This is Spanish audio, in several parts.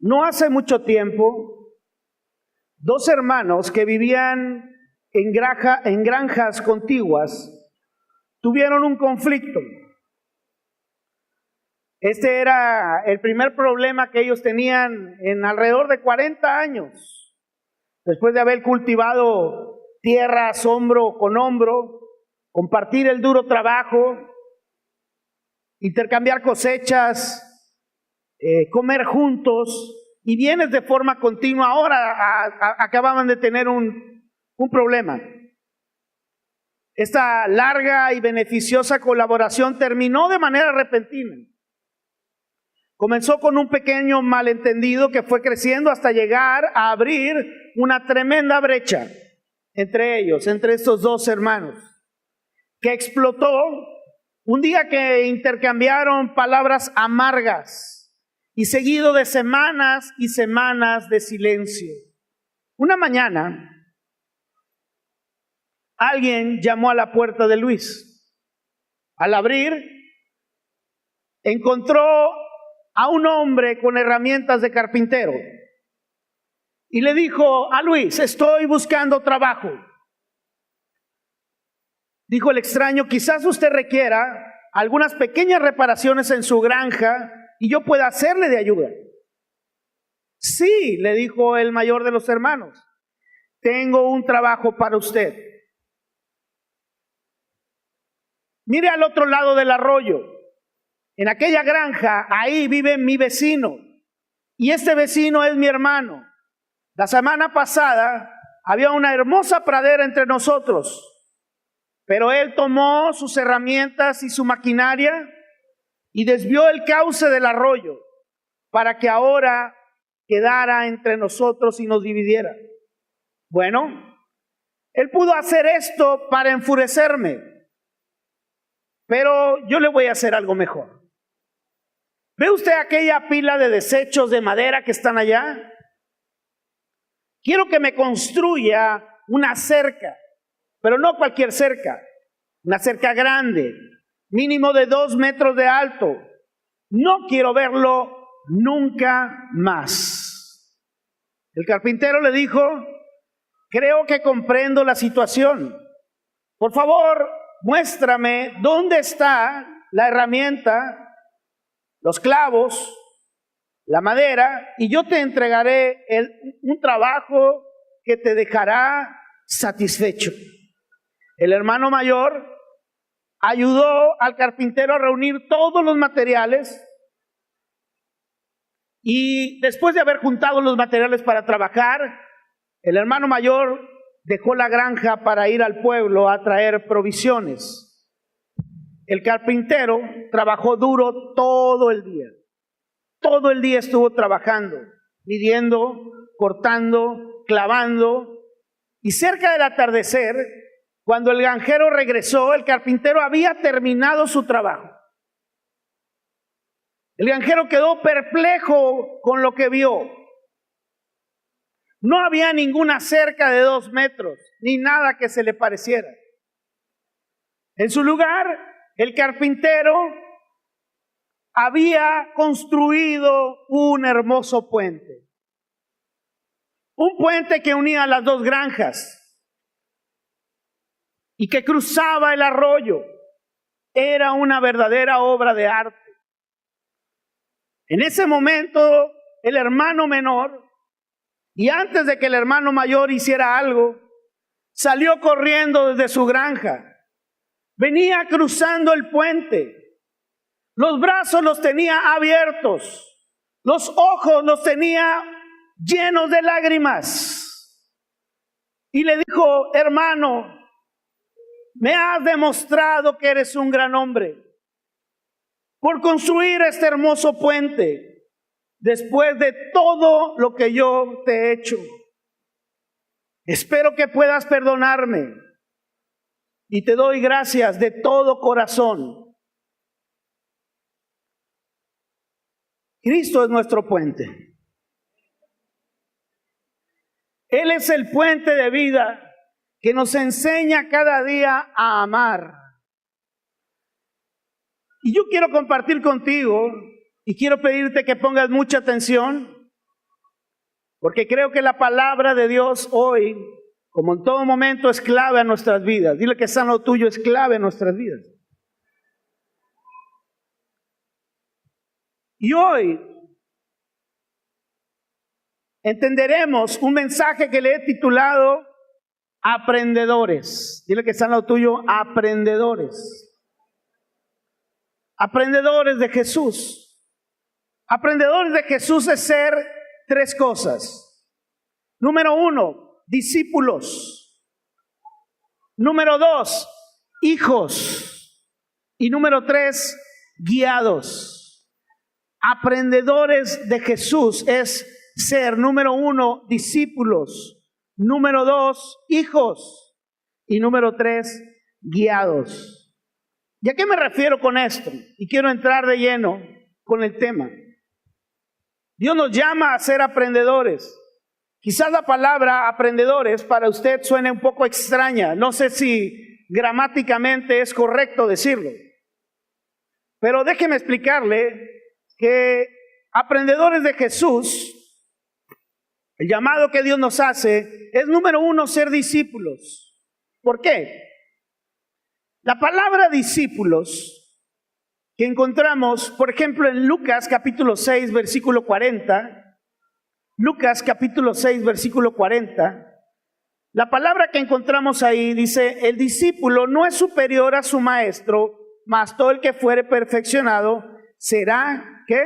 No hace mucho tiempo, dos hermanos que vivían en granjas contiguas tuvieron un conflicto. Este era el primer problema que ellos tenían en alrededor de 40 años, después de haber cultivado tierras hombro con hombro, compartir el duro trabajo, intercambiar cosechas, comer juntos y bienes de forma continua. Ahora acababan de tener un problema. Esta larga y beneficiosa colaboración terminó de manera repentina. Comenzó con un pequeño malentendido que fue creciendo hasta llegar a abrir una tremenda brecha entre ellos, entre estos dos hermanos, que explotó un día que intercambiaron palabras amargas y seguido de semanas y semanas de silencio. Una mañana, alguien llamó a la puerta de Luis. Al abrir, encontró a un hombre con herramientas de carpintero y le dijo a Luis: estoy buscando trabajo. Dijo el extraño: quizás usted requiera algunas pequeñas reparaciones en su granja y yo pueda hacerle de ayuda. Sí, le dijo el mayor de los hermanos, tengo un trabajo para usted. Mire al otro lado del arroyo. En aquella granja, ahí vive mi vecino. Y este vecino es mi hermano. La semana pasada había una hermosa pradera entre nosotros. Pero él tomó sus herramientas y su maquinaria y desvió el cauce del arroyo para que ahora quedara entre nosotros y nos dividiera. Bueno, él pudo hacer esto para enfurecerme, pero yo le voy a hacer algo mejor. ¿Ve usted aquella pila de desechos de madera que están allá? Quiero que me construya una cerca, pero no cualquier cerca, una cerca grande, mínimo de 2 metros de alto. No quiero verlo nunca más. El carpintero le dijo: creo que comprendo la situación. Por favor, muéstrame dónde está la herramienta, los clavos, la madera, y yo te entregaré un trabajo que te dejará satisfecho. El hermano mayor ayudó al carpintero a reunir todos los materiales y después de haber juntado los materiales para trabajar, el hermano mayor dejó la granja para ir al pueblo a traer provisiones. El carpintero trabajó duro todo el día. Todo el día estuvo trabajando, midiendo, cortando, clavando. Y cerca del atardecer, cuando el granjero regresó, el carpintero había terminado su trabajo. El granjero quedó perplejo con lo que vio. No había ninguna cerca de 2 metros, ni nada que se le pareciera. En su lugar, el carpintero había construido un hermoso puente. Un puente que unía las dos granjas y que cruzaba el arroyo. Era una verdadera obra de arte. En ese momento, el hermano menor, y antes de que el hermano mayor hiciera algo, salió corriendo desde su granja. Venía cruzando el puente. Los brazos los tenía abiertos. Los ojos los tenía llenos de lágrimas. Y le dijo: hermano, me has demostrado que eres un gran hombre por construir este hermoso puente después de todo lo que yo te he hecho. Espero que puedas perdonarme y te doy gracias de todo corazón. Cristo es nuestro puente. Él es el puente de vida que nos enseña cada día a amar. Y yo quiero compartir contigo y quiero pedirte que pongas mucha atención Porque creo que la palabra de Dios hoy, como en todo momento, es clave a nuestras vidas. Dile que sano tuyo es clave en nuestras vidas. Y hoy entenderemos un mensaje que le he titulado Aprendedores. Dile que sano tuyo, aprendedores. Aprendedores de Jesús. Aprendedores de Jesús es ser tres cosas. Número 1, discípulos. Número 2, hijos. Y número 3, guiados. Aprendedores de Jesús es ser, número 1, discípulos. Número 2, hijos. Y número 3, guiados. ¿Y a qué me refiero con esto? Y quiero entrar de lleno con el tema. Dios nos llama a ser aprendedores. Quizás la palabra aprendedores para usted suene un poco extraña. No sé si gramáticamente es correcto decirlo. Pero déjeme explicarle que aprendedores de Jesús, el llamado que Dios nos hace es número 1, ser discípulos. ¿Por qué? La palabra discípulos que encontramos, por ejemplo, en Lucas capítulo 6, versículo 40, Lucas capítulo 6, versículo 40, la palabra que encontramos ahí dice, el discípulo no es superior a su maestro, mas todo el que fuere perfeccionado será, ¿qué?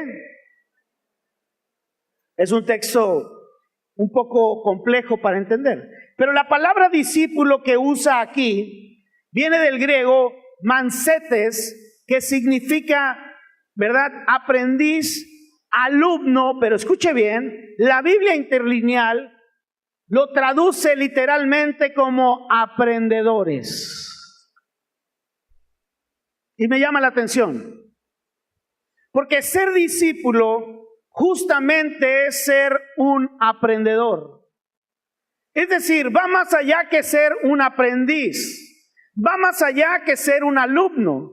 Es un texto un poco complejo para entender, pero la palabra discípulo que usa aquí viene del griego mansetes, que significa, ¿verdad?, aprendiz, alumno, pero escuche bien, la Biblia interlineal lo traduce literalmente como aprendedores. Y me llama la atención, porque ser discípulo justamente es ser un aprendedor. Es decir, va más allá que ser un aprendiz, va más allá que ser un alumno.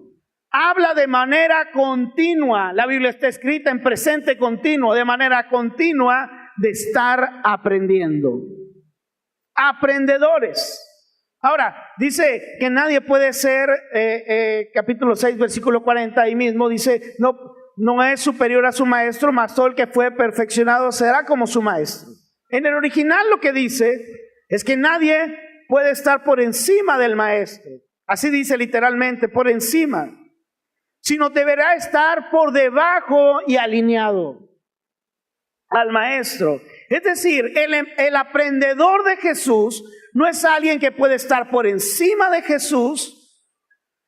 Habla de manera continua, la Biblia está escrita en presente continuo, de manera continua de estar aprendiendo. Aprendedores. Ahora, dice que nadie puede ser, capítulo 6, versículo 40, ahí mismo dice, no es superior a su maestro, mas todo el que fue perfeccionado será como su maestro. En el original lo que dice es que nadie puede estar por encima del maestro. Así dice literalmente, por encima. Sino deberá estar por debajo y alineado al maestro. Es decir, el aprendedor de Jesús no es alguien que puede estar por encima de Jesús,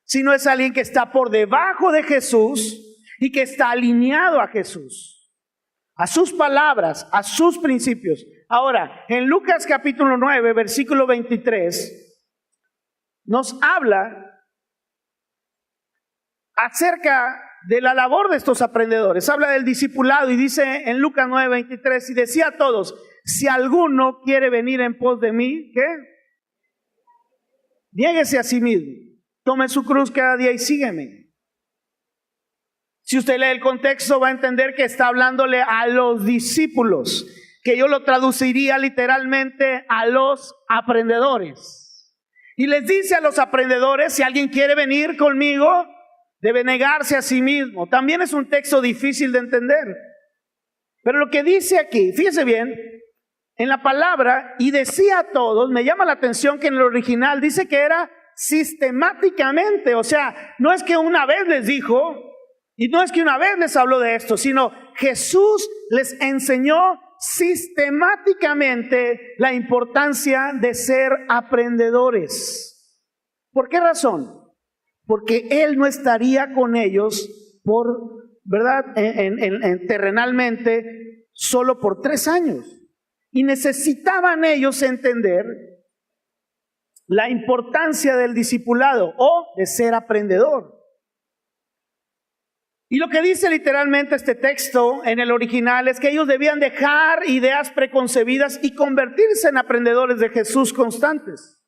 sino es alguien que está por debajo de Jesús y que está alineado a Jesús, a sus palabras, a sus principios. Ahora, en Lucas capítulo 9, versículo 23, nos habla acerca de la labor de estos aprendedores. Habla del discipulado y dice en Lucas 9, 23, y decía a todos, si alguno quiere venir en pos de mí, ¿qué? Niéguese a sí mismo, tome su cruz cada día y sígueme. Si usted lee el contexto va a entender que está hablándole a los discípulos, que yo lo traduciría literalmente a los aprendedores. Y les dice a los aprendedores, si alguien quiere venir conmigo, debe negarse a sí mismo. También es un texto difícil de entender. Pero lo que dice aquí, fíjese bien, en la palabra, y decía a todos, me llama la atención que en el original dice que era sistemáticamente, o sea, no es que una vez les dijo, y no es que una vez les habló de esto, sino Jesús les enseñó sistemáticamente la importancia de ser aprendedores. ¿Por qué razón? Porque Él no estaría con ellos ¿verdad? Terrenalmente solo por 3 años. Y necesitaban ellos entender la importancia del discipulado o de ser aprendedor. Y lo que dice literalmente este texto en el original es que ellos debían dejar ideas preconcebidas y convertirse en aprendedores de Jesús constantes.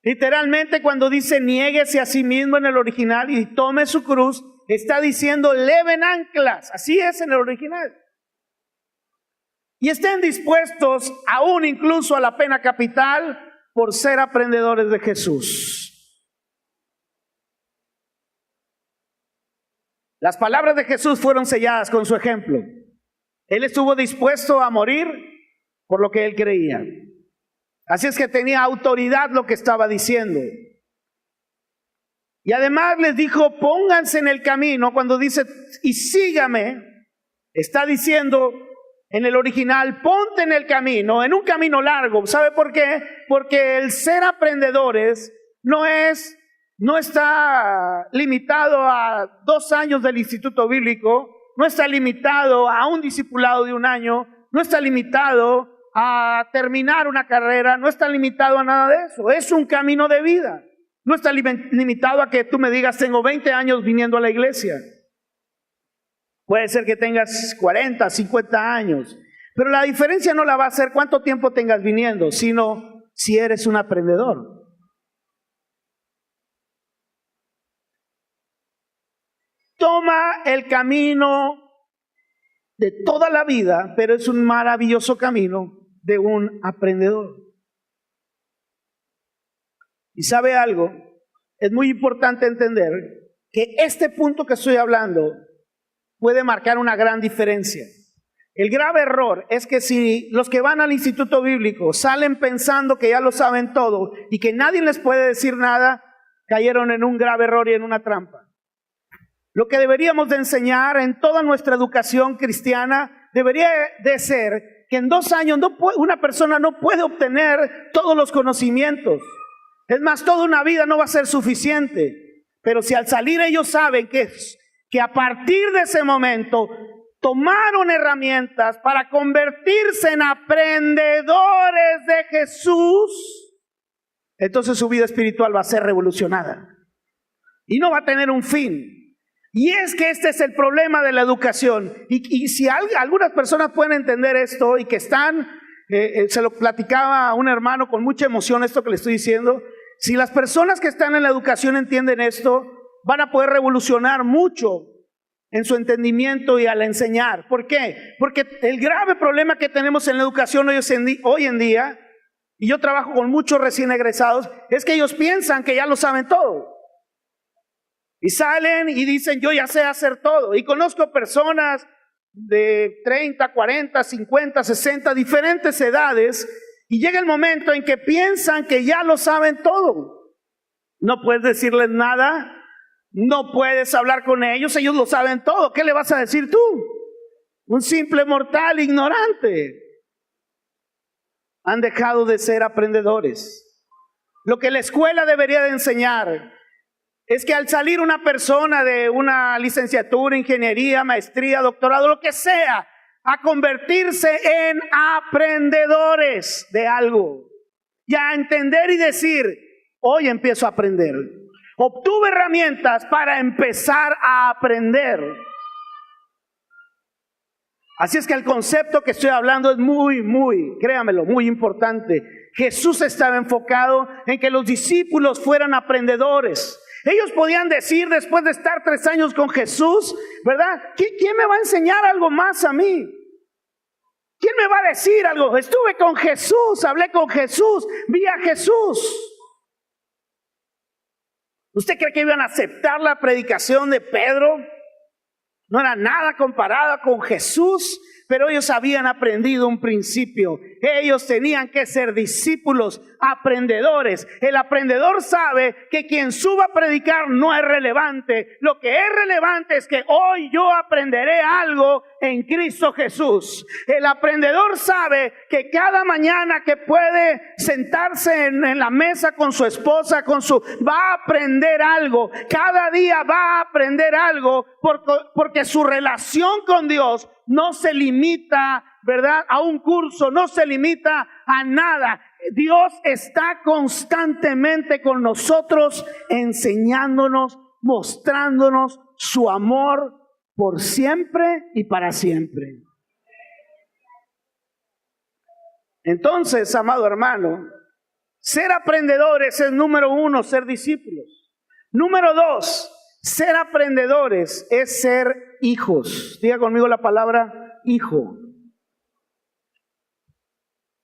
Literalmente cuando dice niéguese a sí mismo en el original y tome su cruz, está diciendo leven anclas. Así es en el original. y estén dispuestos aún incluso a la pena capital por ser aprendedores de Jesús. Las palabras de Jesús fueron selladas con su ejemplo. Él estuvo dispuesto a morir por lo que él creía. Así es que tenía autoridad lo que estaba diciendo. Y además les dijo, pónganse en el camino. Cuando dice, y sígame, está diciendo en el original, ponte en el camino, en un camino largo. ¿Sabe por qué? Porque el ser aprendedores no está limitado a 2 años del instituto bíblico, no está limitado a un discipulado de 1 año, no está limitado a terminar una carrera, no está limitado a nada de eso. Es un camino de vida. No está limitado a que tú me digas, tengo 20 años viniendo a la iglesia. Puede ser que tengas 40, 50 años. Pero la diferencia no la va a ser cuánto tiempo tengas viniendo, sino si eres un aprendedor. Toma el camino de toda la vida, pero es un maravilloso camino de un aprendedor. Y sabe algo, es muy importante entender que este punto que estoy hablando puede marcar una gran diferencia. El grave error es que si los que van al instituto bíblico salen pensando que ya lo saben todo y que nadie les puede decir nada, cayeron en un grave error y en una trampa. Lo que deberíamos de enseñar en toda nuestra educación cristiana debería de ser que en 2 años una persona no puede obtener todos los conocimientos. Es más, toda una vida no va a ser suficiente. Pero si al salir ellos saben que a partir de ese momento tomaron herramientas para convertirse en aprendedores de Jesús, entonces su vida espiritual va a ser revolucionada y no va a tener un fin. Y es que este es el problema de la educación. Y si algunas personas pueden entender esto y que están, se lo platicaba a un hermano con mucha emoción esto que le estoy diciendo, si las personas que están en la educación entienden esto, van a poder revolucionar mucho en su entendimiento y al enseñar. ¿Por qué? Porque el grave problema que tenemos en la educación hoy en día, y yo trabajo con muchos recién egresados, es que ellos piensan que ya lo saben todo. Y salen y dicen, yo ya sé hacer todo. Y conozco personas de 30, 40, 50, 60, diferentes edades, y llega el momento en que piensan que ya lo saben todo. No puedes decirles nada, no puedes hablar con ellos lo saben todo. ¿Qué le vas a decir tú? Un simple mortal ignorante. Han dejado de ser aprendedores. Lo que la escuela debería de enseñar es que al salir una persona de una licenciatura, ingeniería, maestría, doctorado, lo que sea, a convertirse en aprendedores de algo y a entender y decir, hoy empiezo a aprender. Obtuve herramientas para empezar a aprender. Así es que el concepto que estoy hablando es créamelo, muy importante. Jesús estaba enfocado en que los discípulos fueran aprendedores. Ellos podían decir después de estar 3 años con Jesús, ¿verdad? ¿Quién me va a enseñar algo más a mí? ¿Quién me va a decir algo? Estuve con Jesús, hablé con Jesús, vi a Jesús. ¿Usted cree que iban a aceptar la predicación de Pedro? No era nada comparada con Jesús, pero ellos habían aprendido un principio. Ellos tenían que ser discípulos, aprendedores. El aprendedor sabe que quien suba a predicar no es relevante. Lo que es relevante es que hoy yo aprenderé algo en Cristo Jesús. El aprendedor sabe que cada mañana que puede sentarse en la mesa con su esposa, va a aprender algo. Cada día va a aprender algo porque su relación con Dios no se limita, ¿verdad?, a un curso, no se limita a nada. Dios está constantemente con nosotros, enseñándonos, mostrándonos su amor por siempre y para siempre. Entonces, amado hermano, ser aprendedores es número 1, ser discípulos. Número 2, ser aprendedores es ser hijos. Diga conmigo la palabra hijo.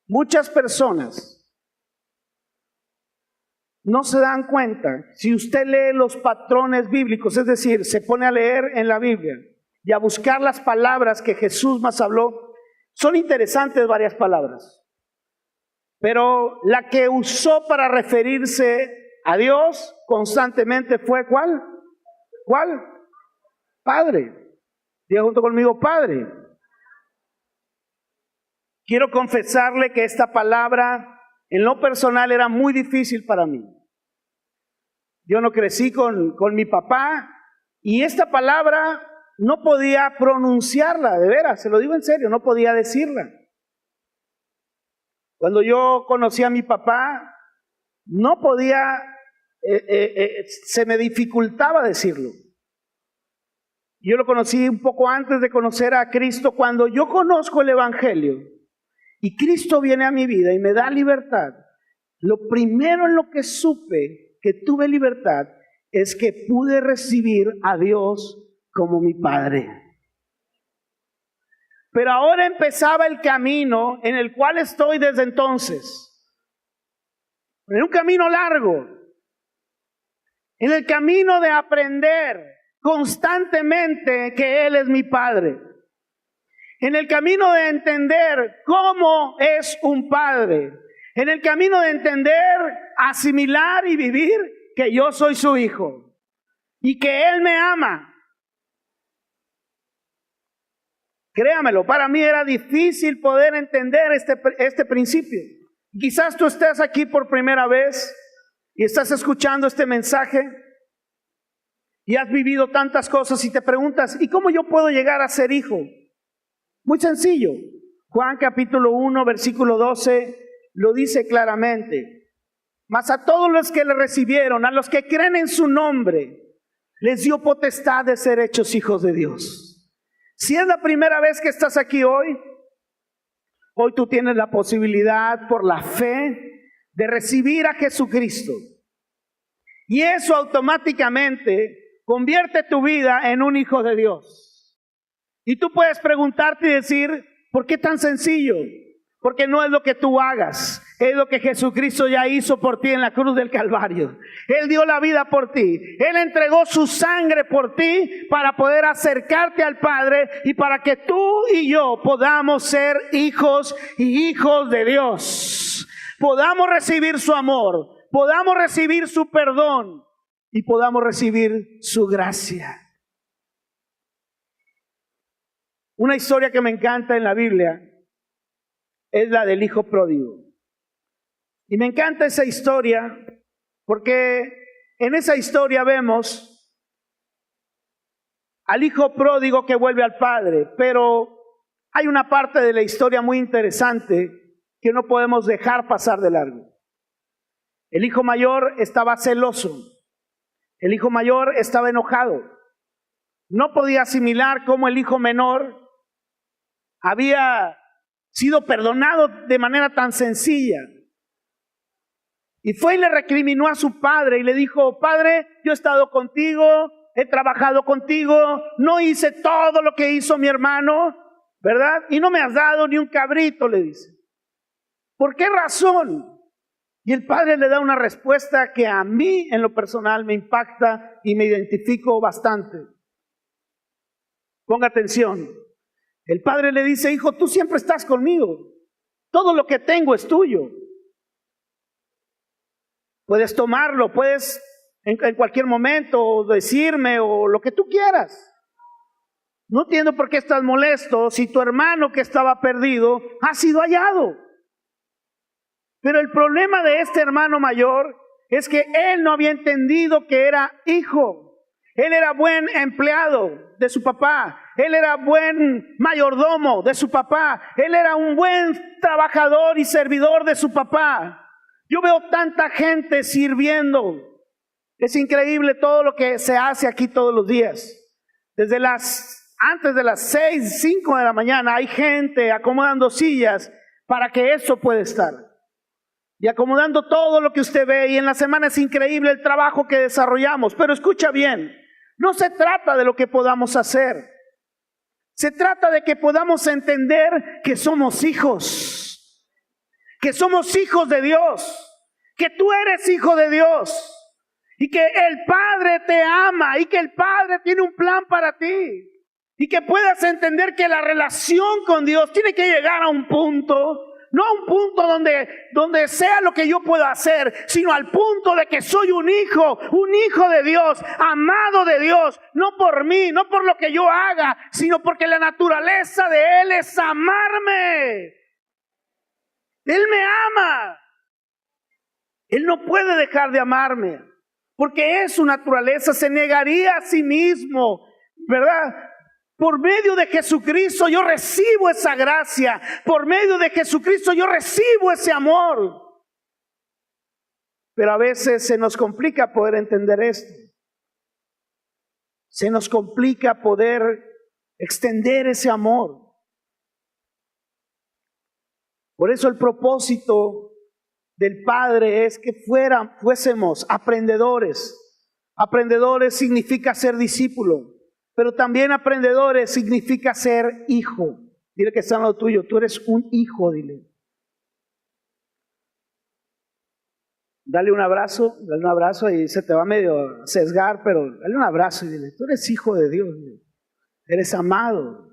Muchas personas no se dan cuenta. Si usted lee los patrones bíblicos, es decir, se pone a leer en la Biblia y a buscar las palabras que Jesús más habló, son interesantes varias palabras. Pero la que usó para referirse a Dios constantemente fue ¿cuál? ¿Cuál? Padre. Diga junto conmigo, Padre. Quiero confesarle que esta palabra en lo personal era muy difícil para mí. Yo no crecí con mi papá y esta palabra no podía pronunciarla, de veras, se lo digo en serio, no podía decirla. Cuando yo conocí a mi papá, no podía, se me dificultaba decirlo. Yo lo conocí un poco antes de conocer a Cristo. Cuando yo conozco el Evangelio y Cristo viene a mi vida y me da libertad, lo primero en lo que supe que tuve libertad es que pude recibir a Dios como mi Padre. Pero ahora empezaba el camino en el cual estoy desde entonces. En un camino largo. En el camino de aprender constantemente que Él es mi Padre. En el camino de entender cómo es un padre. En el camino de entender, asimilar y vivir que yo soy su hijo. Y que Él me ama. Créamelo, para mí era difícil poder entender este principio. Quizás tú estés aquí por primera vez y estás escuchando este mensaje y has vivido tantas cosas y te preguntas, ¿y cómo yo puedo llegar a ser hijo? Muy sencillo. Juan capítulo 1, versículo 12 lo dice claramente. Mas a todos los que le recibieron, a los que creen en su nombre, les dio potestad de ser hechos hijos de Dios. Si es la primera vez que estás aquí hoy tú tienes la posibilidad por la fe de recibir a Jesucristo. Y eso automáticamente convierte tu vida en un hijo de Dios. Y tú puedes preguntarte y decir, ¿por qué tan sencillo? Porque no es lo que tú hagas, es lo que Jesucristo ya hizo por ti en la cruz del Calvario. Él dio la vida por ti, Él entregó su sangre por ti para poder acercarte al Padre y para que tú y yo podamos ser hijos y hijos de Dios. Podamos recibir su amor, podamos recibir su perdón y podamos recibir su gracia. Una historia que me encanta en la Biblia es la del hijo pródigo. Y me encanta esa historia porque en esa historia vemos al hijo pródigo que vuelve al padre, pero hay una parte de la historia muy interesante que no podemos dejar pasar de largo. El hijo mayor estaba celoso, el hijo mayor estaba enojado, no podía asimilar cómo el hijo menor había sido perdonado de manera tan sencilla. Y fue y le recriminó a su padre y le dijo, padre, yo he estado contigo, he trabajado contigo, no hice todo lo que hizo mi hermano, ¿verdad? Y no me has dado ni un cabrito, le dice. ¿Por qué razón? Y el padre le da una respuesta que a mí en lo personal me impacta y me identifico bastante. Ponga atención. El padre le dice, hijo, tú siempre estás conmigo. Todo lo que tengo es tuyo. Puedes tomarlo, puedes en cualquier momento decirme o lo que tú quieras. No entiendo por qué estás molesto si tu hermano que estaba perdido ha sido hallado. Pero el problema de este hermano mayor es que él no había entendido que era hijo. Él era buen empleado de su papá. Él era buen mayordomo de su papá. Él era un buen trabajador y servidor de su papá. Yo veo tanta gente sirviendo. Es increíble todo lo que se hace aquí todos los días. Antes de las 6, 5 de la mañana hay gente acomodando sillas para que eso pueda estar. Y acomodando todo lo que usted ve. Y en la semana es increíble el trabajo que desarrollamos. Pero escucha bien, no se trata de lo que podamos hacer. Se trata de que podamos entender que somos hijos. que somos hijos de Dios, que tú eres hijo de Dios y que el Padre te ama y que el Padre tiene un plan para ti y que puedas entender que la relación con Dios tiene que llegar a un punto, no a un punto donde sea lo que yo pueda hacer, sino al punto de que soy un hijo de Dios, amado de Dios, no por mí, no por lo que yo haga, sino porque la naturaleza de Él es amarme. Él me ama. Él no puede dejar de amarme, porque es su naturaleza, se negaría a sí mismo, ¿verdad? Por medio de Jesucristo yo recibo esa gracia, por medio de Jesucristo yo recibo ese amor. Pero a veces se nos complica poder entender esto. Se nos complica poder extender ese amor. Por eso el propósito del Padre es que fuésemos aprendedores. Aprendedores significa ser discípulo, pero también aprendedores significa ser hijo. Dile que está en lo tuyo, tú eres un hijo, dile. Dale un abrazo y se te va medio a sesgar, pero dale un abrazo y dile, tú eres hijo de Dios, dile. Eres amado.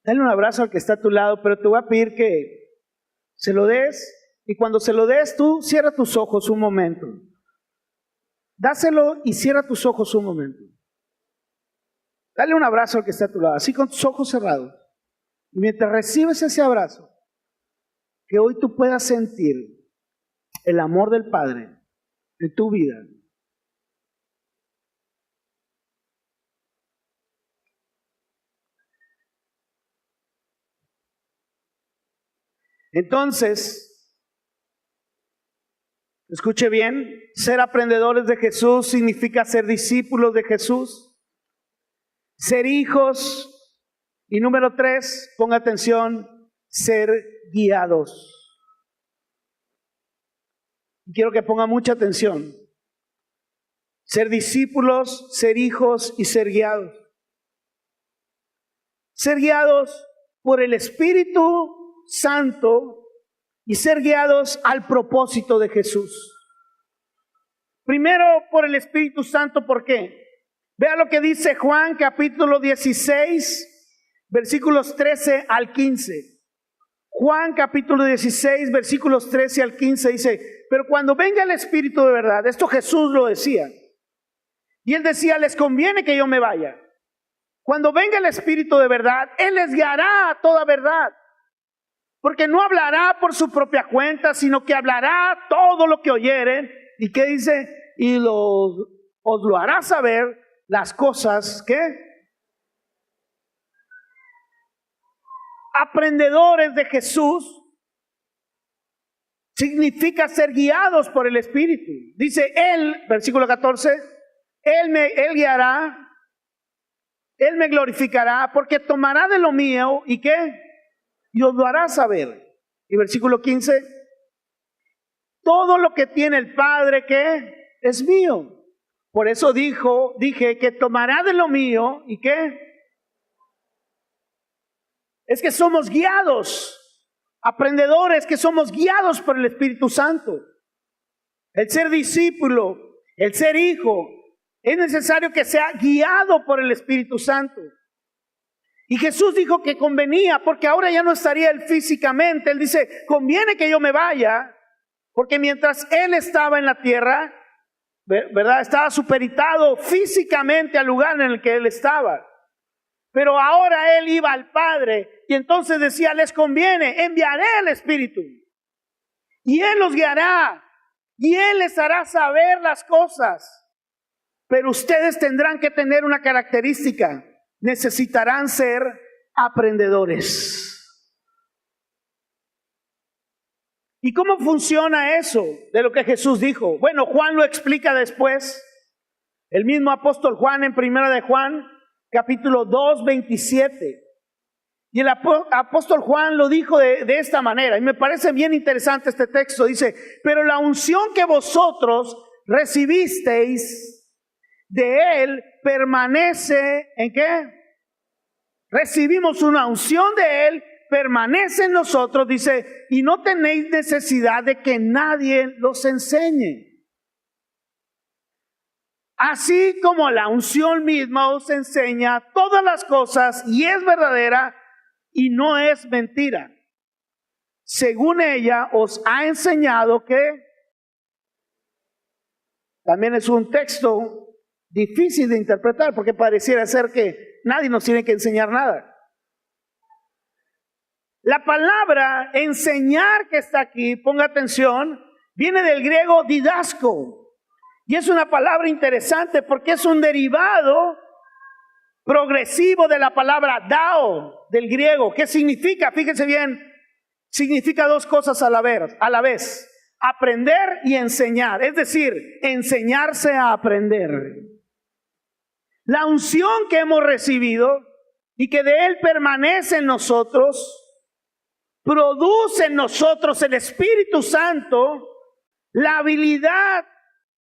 Dale un abrazo al que está a tu lado, pero te voy a pedir que se lo des, y cuando se lo des tú, cierra tus ojos un momento. Dáselo y cierra tus ojos un momento. Dale un abrazo al que está a tu lado, así con tus ojos cerrados. Y mientras recibes ese abrazo, que hoy tú puedas sentir el amor del Padre en tu vida. Entonces, escuche bien, ser aprendedores de Jesús significa ser discípulos de Jesús, ser hijos y número 3, ponga atención, ser guiados. Quiero que ponga mucha atención. Ser discípulos, ser hijos y ser guiados. Ser guiados por el Espíritu Santo y ser guiados al propósito de Jesús. Primero por el Espíritu Santo, ¿por qué? Vea lo que dice Juan capítulo 16, versículos 13 al 15. Juan capítulo 16, versículos 13 al 15 dice, pero cuando venga el Espíritu de verdad, esto Jesús lo decía, y Él decía, les conviene que yo me vaya. Cuando venga el Espíritu de verdad, Él les guiará a toda verdad. Porque no hablará por su propia cuenta, sino que hablará todo lo que oyeren. ¿Y qué dice? Y os lo hará saber las cosas que aprendedores de Jesús significa ser guiados por el Espíritu. Dice Él, versículo 14, Él guiará, Él me glorificará, porque tomará de lo mío, ¿y qué? Y os lo hará saber. Y versículo 15, todo lo que tiene el Padre, ¿qué? Es mío. Por eso dije que tomará de lo mío, ¿y qué? Es que somos guiados, aprendedores que somos guiados por el Espíritu Santo. El ser discípulo, el ser hijo, es necesario que sea guiado por el Espíritu Santo. Y Jesús dijo que convenía, porque ahora ya no estaría Él físicamente. Él dice, conviene que yo me vaya, porque mientras Él estaba en la tierra, ¿verdad? Estaba supeditado físicamente al lugar en el que Él estaba. Pero ahora Él iba al Padre, y entonces decía, les conviene, enviaré el Espíritu. Y Él los guiará, y Él les hará saber las cosas. Pero ustedes tendrán que tener una característica. Necesitarán ser aprendedores. ¿Y cómo funciona eso de lo que Jesús dijo? Bueno, Juan lo explica después. El mismo apóstol Juan en primera de Juan, capítulo 2, 27. Y el apóstol Juan lo dijo de esta manera. Y me parece bien interesante este texto. Dice, pero la unción que vosotros recibisteis de Él permanece, ¿en qué? Recibimos una unción de Él, permanece en nosotros, dice, y no tenéis necesidad de que nadie los enseñe. Así como la unción misma os enseña todas las cosas y es verdadera y no es mentira. Según ella os ha enseñado que, también es un texto difícil de interpretar porque pareciera ser que nadie nos tiene que enseñar nada. La palabra enseñar que está aquí, ponga atención, viene del griego didasco. Y es una palabra interesante porque es un derivado progresivo de la palabra dao del griego. ¿Qué significa? Fíjense bien, significa dos cosas a la vez. Aprender y enseñar, es decir, enseñarse a aprender. La unción que hemos recibido y que de Él permanece en nosotros, produce en nosotros el Espíritu Santo la habilidad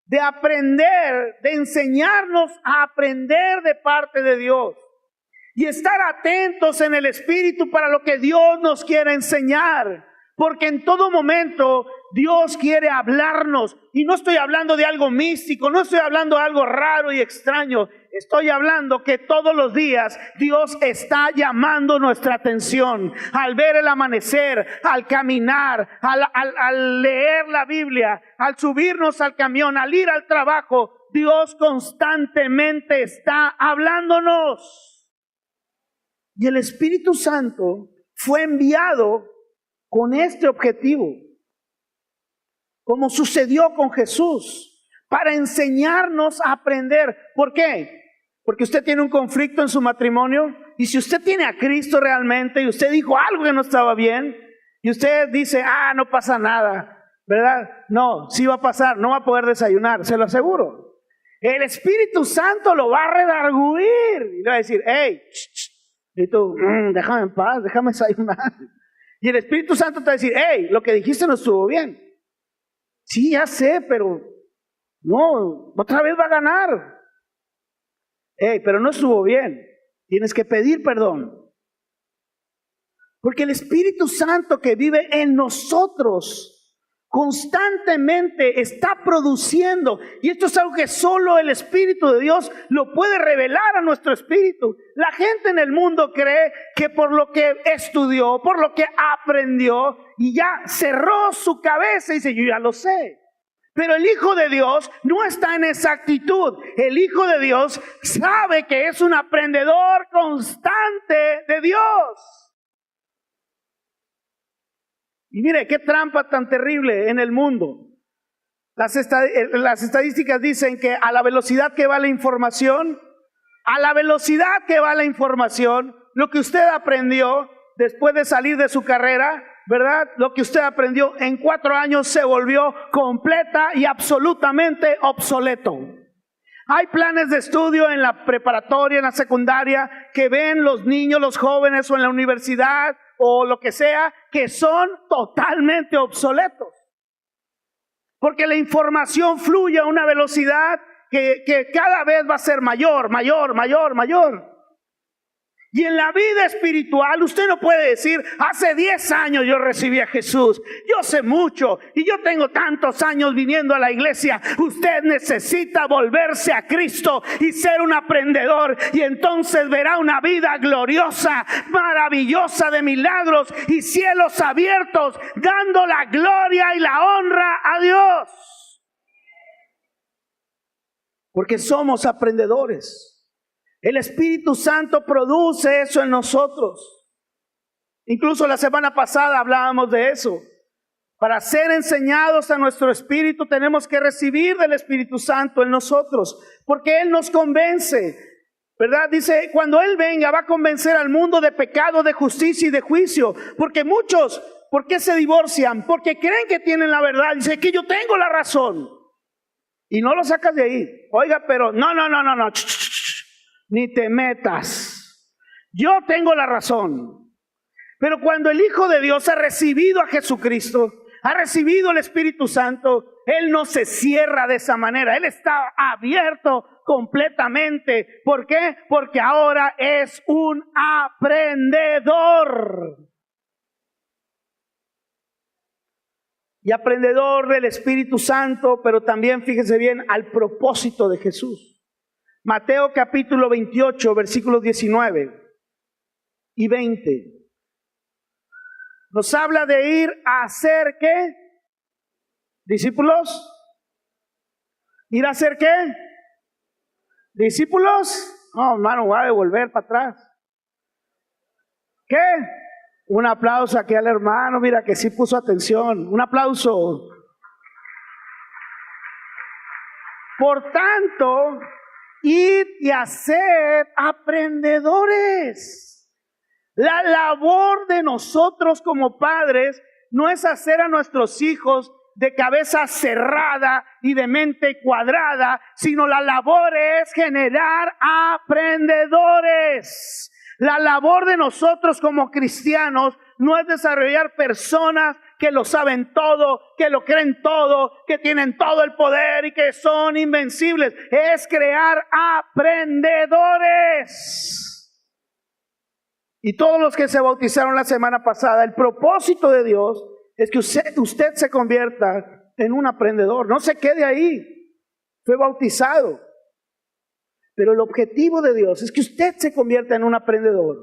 de aprender, de enseñarnos a aprender de parte de Dios y estar atentos en el Espíritu para lo que Dios nos quiere enseñar, porque en todo momento Dios quiere hablarnos, y no estoy hablando de algo místico, no estoy hablando de algo raro y extraño, estoy hablando que todos los días Dios está llamando nuestra atención, al ver el amanecer, al caminar, al leer la Biblia, al subirnos al camión, al ir al trabajo. Dios constantemente está hablándonos. Y el Espíritu Santo fue enviado con este objetivo, como sucedió con Jesús, para enseñarnos a aprender. ¿Por qué? Porque usted tiene un conflicto en su matrimonio, y si usted tiene a Cristo realmente y usted dijo algo que no estaba bien y usted dice, no pasa nada, ¿verdad? No, sí va a pasar, no va a poder desayunar, se lo aseguro. El Espíritu Santo lo va a redarguir y le va a decir, hey, y tú, déjame en paz, déjame desayunar. Y el Espíritu Santo te va a decir, hey, lo que dijiste no estuvo bien. Sí, ya sé, pero no, otra vez va a ganar. Hey, pero no estuvo bien. Tienes que pedir perdón. Porque el Espíritu Santo que vive en nosotros constantemente está produciendo, y esto es algo que solo el Espíritu de Dios lo puede revelar a nuestro espíritu. La gente en el mundo cree que por lo que estudió, por lo que aprendió, y ya cerró su cabeza y dice, yo ya lo sé. Pero el Hijo de Dios no está en esa actitud. El Hijo de Dios sabe que es un aprendedor constante de Dios. Y mire, qué trampa tan terrible en el mundo. Las estadísticas dicen que a la velocidad que va la información, lo que usted aprendió después de salir de su carrera, ¿verdad? Lo que usted aprendió en 4 años se volvió completa y absolutamente obsoleto. Hay planes de estudio en la preparatoria, en la secundaria, que ven los niños, los jóvenes o en la universidad o lo que sea, que son totalmente obsoletos. Porque la información fluye a una velocidad que cada vez va a ser mayor. Y en la vida espiritual usted no puede decir, hace 10 años yo recibí a Jesús, yo sé mucho y yo tengo tantos años viniendo a la iglesia. Usted necesita volverse a Cristo y ser un aprendedor, y entonces verá una vida gloriosa, maravillosa, de milagros y cielos abiertos, dando la gloria y la honra a Dios. Porque somos aprendedores. El Espíritu Santo produce eso en nosotros. Incluso la semana pasada hablábamos de eso. Para ser enseñados a nuestro espíritu tenemos que recibir del Espíritu Santo en nosotros, porque Él nos convence, ¿verdad? Dice, cuando Él venga va a convencer al mundo de pecado, de justicia y de juicio. Porque muchos, ¿por qué se divorcian? Porque creen que tienen la verdad. Dice que yo tengo la razón. Y no lo sacas de ahí. Oiga, pero no. Ni te metas. Yo tengo la razón. Pero cuando el Hijo de Dios ha recibido a Jesucristo, ha recibido el Espíritu Santo, él no se cierra de esa manera. Él está abierto completamente. ¿Por qué? Porque ahora es un aprendedor. Y aprendedor del Espíritu Santo, pero también, fíjese bien, al propósito de Jesús. Mateo capítulo 28, versículos 19 y 20. Nos habla de ir a hacer ¿qué? ¿Discípulos? ¿Ir a hacer qué? ¿Discípulos? No, hermano, voy a devolver para atrás. ¿Qué? Un aplauso aquí al hermano, mira que sí puso atención. Un aplauso. Por tanto, id y haced aprendedores. La labor de nosotros como padres no es hacer a nuestros hijos de cabeza cerrada y de mente cuadrada, sino la labor es generar aprendedores. La labor de nosotros como cristianos no es desarrollar personas que lo saben todo, que lo creen todo, que tienen todo el poder y que son invencibles. Es crear aprendedores. Y todos los que se bautizaron la semana pasada, el propósito de Dios es que usted se convierta en un aprendedor. No se quede ahí. Fue bautizado. Pero el objetivo de Dios es que usted se convierta en un aprendedor.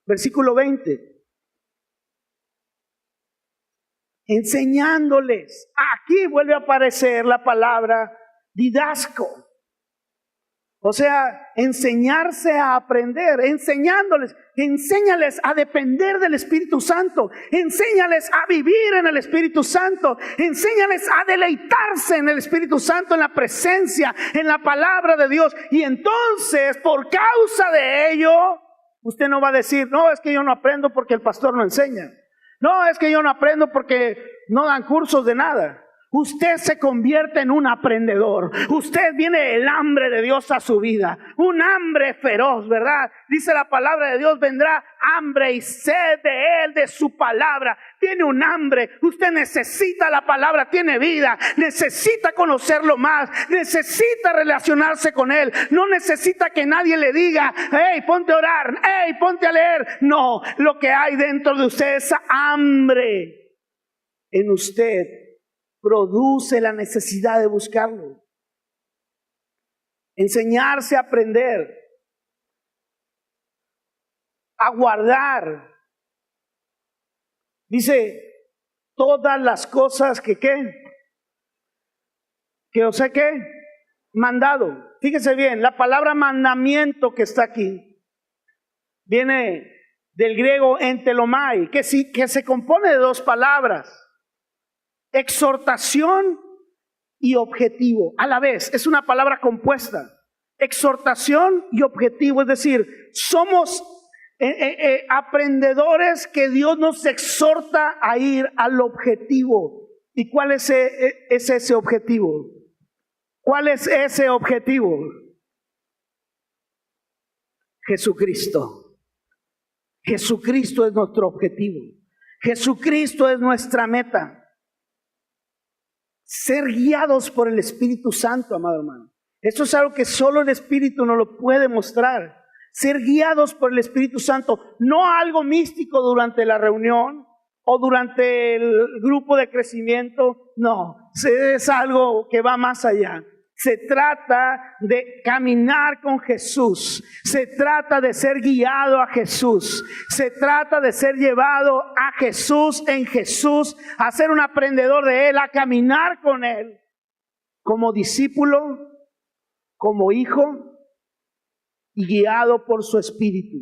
Versículo 20. Enseñándoles. Aquí vuelve a aparecer la palabra didasco. O sea, enseñarse a aprender, enseñándoles, enséñales a depender del Espíritu Santo, enséñales a vivir en el Espíritu Santo, enséñales a deleitarse en el Espíritu Santo, en la presencia, en la palabra de Dios. Y entonces, por causa de ello, usted no va a decir, no, es que yo no aprendo porque el pastor no enseña. No, es que yo no aprendo porque no dan cursos de nada. Usted se convierte en un aprendedor. Usted viene el hambre de Dios a su vida. Un hambre feroz, ¿verdad? Dice la palabra de Dios, vendrá hambre y sed de Él, de su palabra. Tiene un hambre. Usted necesita la palabra, tiene vida. Necesita conocerlo más. Necesita relacionarse con Él. No necesita que nadie le diga, hey, ponte a orar, hey, ponte a leer. No, lo que hay dentro de usted es hambre en usted. Produce la necesidad de buscarlo. Enseñarse a aprender, a guardar. Dice, todas las cosas que os he mandado. Fíjese bien, la palabra mandamiento que está aquí viene del griego entelomai, que se compone de dos palabras. Exhortación y objetivo a la vez, es una palabra compuesta. Exhortación y objetivo, es decir, somos aprendedores que Dios nos exhorta a ir al objetivo. ¿Y cuál es ese objetivo? ¿Cuál es ese objetivo? Jesucristo. Jesucristo es nuestro objetivo. Jesucristo es nuestra meta. Ser guiados por el Espíritu Santo, amado hermano. Esto es algo que solo el Espíritu nos lo puede mostrar. Ser guiados por el Espíritu Santo, no algo místico durante la reunión o durante el grupo de crecimiento. No, es algo que va más allá. Se trata de caminar con Jesús. Se trata de ser guiado a Jesús. Se trata de ser llevado a Jesús, en Jesús, a ser un aprendedor de Él, a caminar con Él. Como discípulo, como hijo y guiado por su Espíritu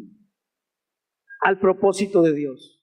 al propósito de Dios.